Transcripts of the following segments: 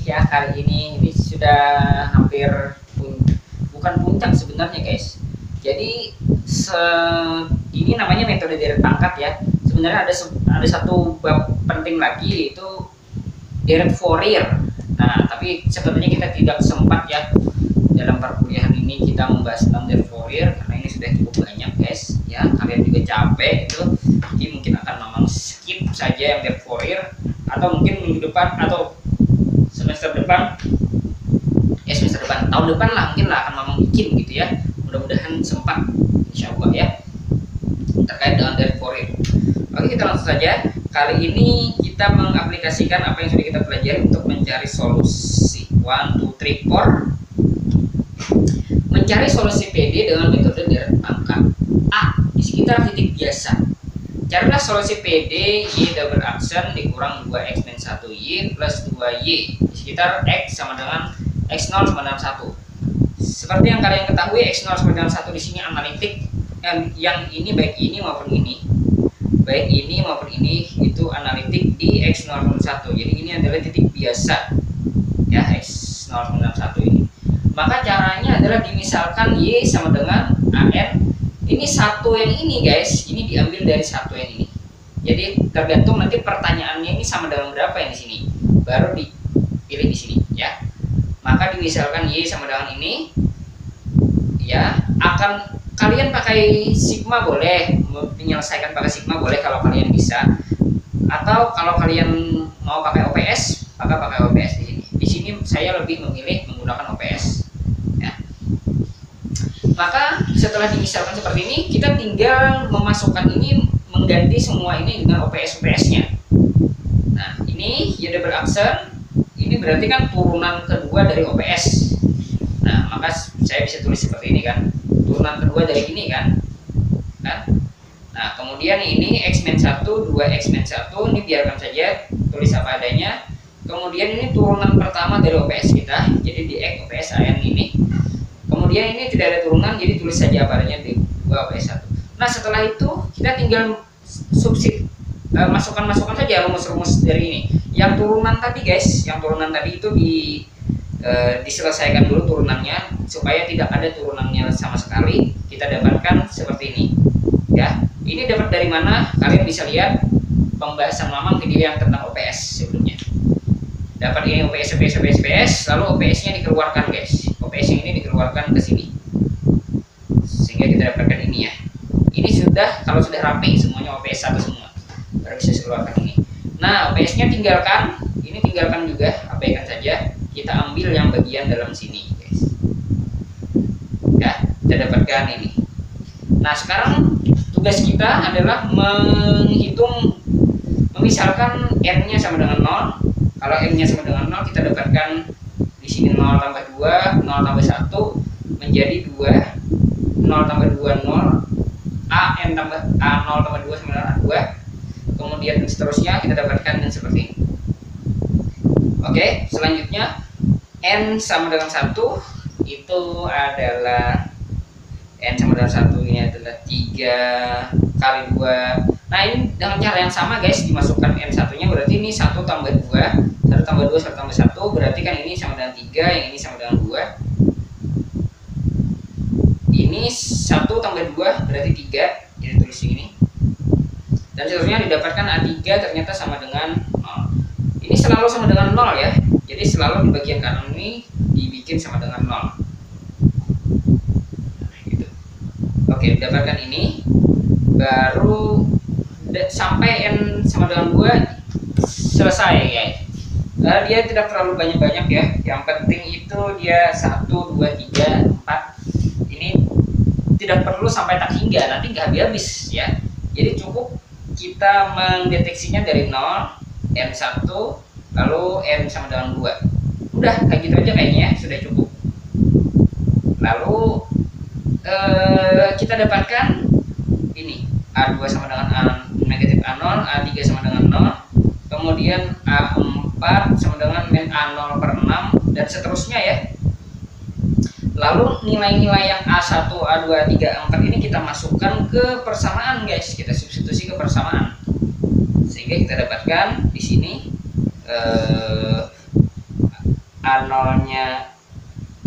ya kali ini sudah hampir bukan puncak sebenarnya guys. Jadi ini namanya metode deret pangkat ya. Sebenarnya ada satu bab penting lagi, yaitu deret Fourier. Nah, tapi sepertinya kita tidak sempat ya dalam perkuliahan ini kita membahas tentang deret Fourier karena ini sudah cukup banyak guys ya. Kalian juga capek itu, jadi mungkin akan memang skip saja yang deret Fourier, atau mungkin minggu depan atau semester depan tahun depan lah mungkin lah akan memang bikin gitu ya. Mudah-mudahan sempat insyaallah ya terkait dengan deret Fourier. Oke, kita langsung saja. Kali ini kita mengaplikasikan apa yang sudah kita pelajari untuk mencari solusi 1, 2, 3, 4. Mencari solusi PD dengan metode deret pangkat. A. Di sekitar titik biasa. Carilah solusi PD Y double aksen dikurang 2x min 1Y plus 2Y di sekitar X sama dengan X0 sama dengan 1. Seperti yang kalian ketahui, X0 sama dengan 1 di sini analitik, yang ini baik ini maupun ini. Baik ini maupun ini itu analitik di X0 sama 1. Jadi ini adalah titik biasa ya, X0 sama dengan 1 ini. Maka caranya adalah dimisalkan Y sama dengan AN. Ini satu yang ini guys, ini diambil dari satu yang ini. Jadi tergantung nanti pertanyaannya ini sama dengan berapa yang di sini, baru dipilih di sini ya. Maka dimisalkan Y sama dengan ini ya, akan kalian pakai sigma boleh, menyelesaikan pakai sigma boleh kalau kalian bisa, atau kalau kalian mau pakai OPS maka pakai OPS di sini. Di sini saya lebih memilih menggunakan OPS. Maka setelah dimisalkan seperti ini, kita tinggal memasukkan ini, mengganti semua ini dengan OPS-nya. Nah, ini Y double aksen, ini berarti kan turunan kedua dari OPS. Nah, maka saya bisa tulis seperti ini kan, turunan kedua dari ini kan. Nah, kemudian ini X min 1, 2X min 1, ini biarkan saja, tulis apa adanya. Kemudian ini turunan pertama dari OPS kita, jadi di X OPS AN ini. Kemudian ini tidak ada turunan, jadi tulis saja apa adanya di 2 OPS 1. Nah, setelah itu kita tinggal masukkan saja rumus-rumus dari ini. Yang turunan tadi guys, yang turunan tadi itu diselesaikan dulu turunannya supaya tidak ada turunannya sama sekali. Kita dapatkan seperti ini. Ya, ini dapat dari mana? Kalian bisa lihat pembahasan lama video yang tentang OPS sebelumnya. Dapat ini OPS, lalu OPS-nya dikeluarkan guys. OPS yang ini dikeluarkan ke sini, sehingga kita dapatkan ini ya. Ini sudah, kalau sudah rapi semuanya OPS 1 semua, baru bisa dikeluarkan ini. Nah, OPS-nya tinggalkan, ini tinggalkan juga, abaikan saja. Kita ambil yang bagian dalam sini guys. Ya, kita dapatkan ini. Nah, sekarang tugas kita adalah memisalkan R-nya sama dengan 0. Kalau M-nya sama dengan 0, kita dapatkan di sini 0 tambah 2, 0 tambah 1 menjadi 2, 0 tambah 2, 0, A0 tambah 2 sama dengan A2. Kemudian seterusnya kita dapatkan yang seperti ini. Oke, selanjutnya N sama dengan 1 itu adalah N sama dengan 1 ini adalah 3 kali 2. Nah, ini dengan cara yang sama guys, dimasukkan N1 nya berarti ini 1 tambah 2, 1 tambah 2, 1 tambah 1, berarti kan ini sama dengan 3, yang ini sama dengan 2. Ini 1 tambah 2 berarti 3, jadi tulis ini. Dan seterusnya didapatkan A3 ternyata sama dengan 0. Ini selalu sama dengan 0 ya, jadi selalu di bagian kanan ini dibikin sama dengan 0. Gitu. Oke, didapatkan ini, baru sampai N sama dengan 2 selesai ya. Dia tidak terlalu banyak-banyak ya. Yang penting itu dia 1, 2, 3, 4. Ini tidak perlu sampai tak hingga, nanti nggak habis ya. Jadi cukup kita mendeteksinya dari 0, N1, lalu N sama dengan 2. Udah kayak gitu aja kayaknya ya, sudah cukup. Lalu kita dapatkan ini A2 sama dengan negatif A0, A3 sama dengan 0, kemudian A4 sama dengan min A0 per 6, dan seterusnya ya. Lalu nilai-nilai yang A1, A2, A3, A4 ini kita masukkan ke persamaan guys, kita substitusi ke persamaan, sehingga kita dapatkan di sini A0-nya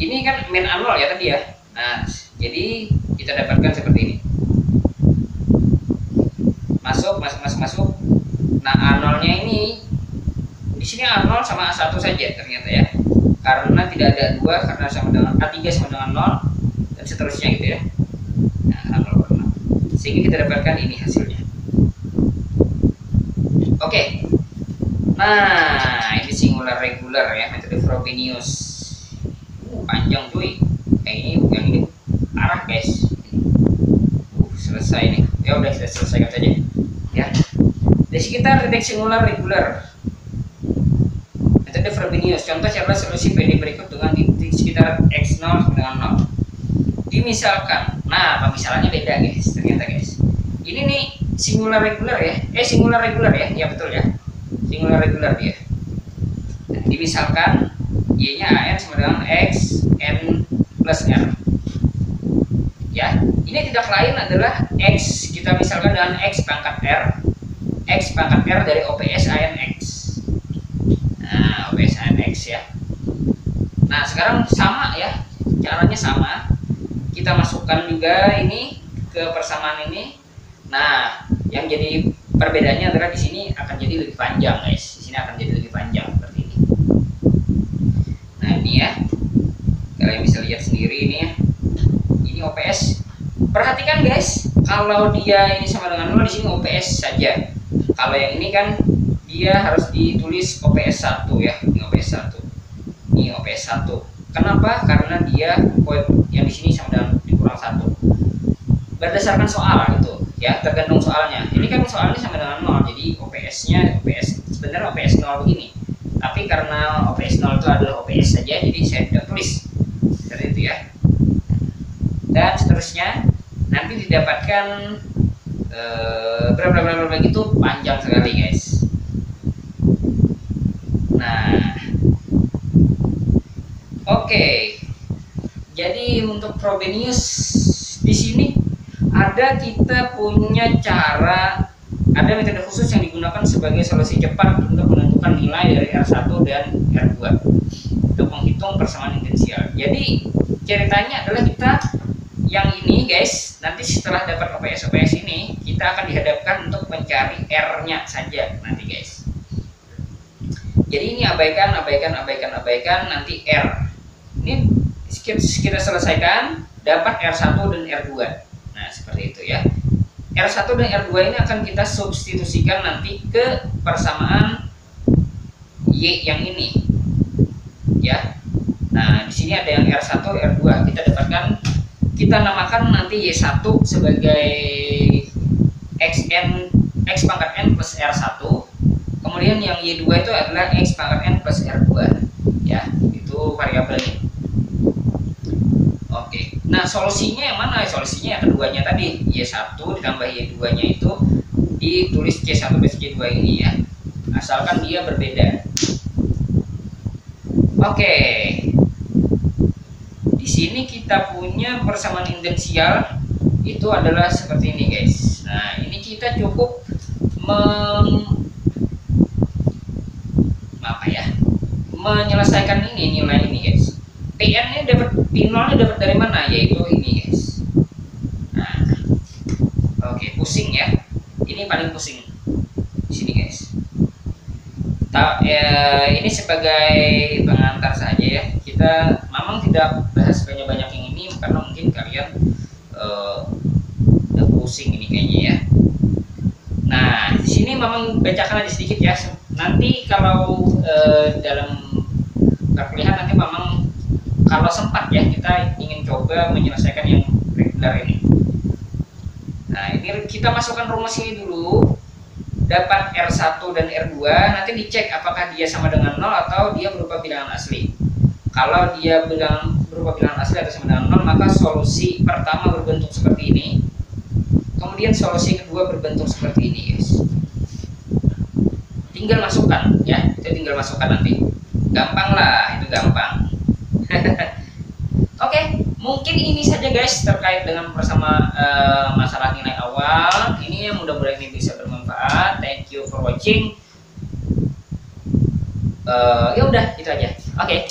ini kan main A0 ya tadi ya. Nah, jadi kita dapatkan seperti ini. Masuk. Nah, A0-nya ini di sini A0 sama A1 saja ternyata ya. Karena tidak ada 2, karena sama dengan A3 sama dengan 0 dan seterusnya gitu ya. Nah, A0 per 0. Sehingga kita dapatkan ini hasilnya. Oke. Nah, ini singular regular ya, metode Frobenius. Panjang cuy. Ini yang ini arah guys. Selesai nih. Ya udah, kita selesaikan saja ya. Di sekitar titik singular regular, metode Frobenius. Contoh cara solusi PD berikut dengan titik sekitar x0 dengan 0. Dimisalkan, nah pemisalannya beda guys, ternyata guys. Ini nih singular regular ya, singular regular ya, ya betul ya, singular regular dia. Nah, dimisalkan y-nya an sama dengan x n plus r. Ya, ini tidak lain adalah x, kita misalkan dengan x pangkat r dari OPS an x. Nah, OPS an x ya. Nah, sekarang sama ya, caranya sama. Kita masukkan juga ini ke persamaan ini. Nah, yang jadi perbedaannya adalah di sini akan jadi lebih panjang guys. Di sini akan jadi lebih panjang seperti ini. Nah, ini ya. Kalian bisa lihat sendiri ini ya. Ini OPS. Perhatikan guys, kalau dia ini sama dengan 0 di sini OPS saja. Kalau yang ini kan dia harus ditulis OPS 1 ya. Ini OPS 1. Ini OPS 1. Kenapa? Karena dia yang di sini sama dengan dikurang 1. Berdasarkan soal itu ya, tergantung soalnya. Ini kan soalnya sama dengan 0, jadi OPS-nya sebenarnya OPS 0 begini. Tapi karena OPS 0 itu adalah OPS saja, jadi saya tidak tulis seperti itu ya. Dan seterusnya nanti didapatkan berapa gitu, panjang sekali guys. Nah, oke. Jadi untuk Frobenius di sini kita punya cara, ada metode khusus yang digunakan sebagai solusi cepat untuk menentukan nilai dari R1 dan R2 untuk menghitung persamaan intensial. Jadi ceritanya adalah kita yang ini guys, nanti setelah dapat OPS ini, kita akan dihadapkan untuk mencari R-nya saja nanti guys. Jadi ini abaikan nanti R. Ini kita selesaikan, dapat R1 dan R2. Nah, seperti itu ya. R1 dan R2 ini akan kita substitusikan nanti ke persamaan Y yang ini. Ya. Nah, di sini ada yang R1, R2. Kita namakan nanti Y1 sebagai X pangkat N plus R1. Kemudian yang Y2 itu adalah X pangkat N plus R2. Ya, itu variabelnya. Oke, nah solusinya yang mana? Solusinya yang keduanya tadi, Y1 ditambah Y2-nya itu ditulis C1 plus C2 ini ya, asalkan dia berbeda. Oke, di sini kita punya persamaan intensial itu adalah seperti ini guys. Nah, ini kita cukup menyelesaikan ini nilai ini guys. PN ini dapat P0 nya dapat dari mana? Yaitu ini guys. Nah, oke, pusing ya. Ini paling pusing di sini guys. Ini sebagai pengantar saja ya. Kita memang tidak bahas banyak yang ini karena mungkin kalian udah pusing ini kayaknya ya. Nah, di sini memang bacakan aja sedikit ya. Nanti kalau dalam perkuliahan nanti memang kalau sempat ya kita ingin coba menyelesaikan yang regular ini. Nah, ini kita masukkan rumus ini dulu. Dapat R1 dan R2, nanti dicek apakah dia sama dengan 0 atau dia berupa bilangan asli. Kalau dia berupa bilangan asli atau sama dengan 0, maka solusi pertama berbentuk seperti ini. Kemudian solusi kedua berbentuk seperti ini, guys. Tinggal masukkan ya, itu tinggal masukkan nanti. Gampang lah, itu gampang. Oke, mungkin ini saja guys terkait dengan masalah nilai awal. Ini yang mudah-mudahan ini bisa bermanfaat. Thank you for watching. Ya udah, itu aja. Oke.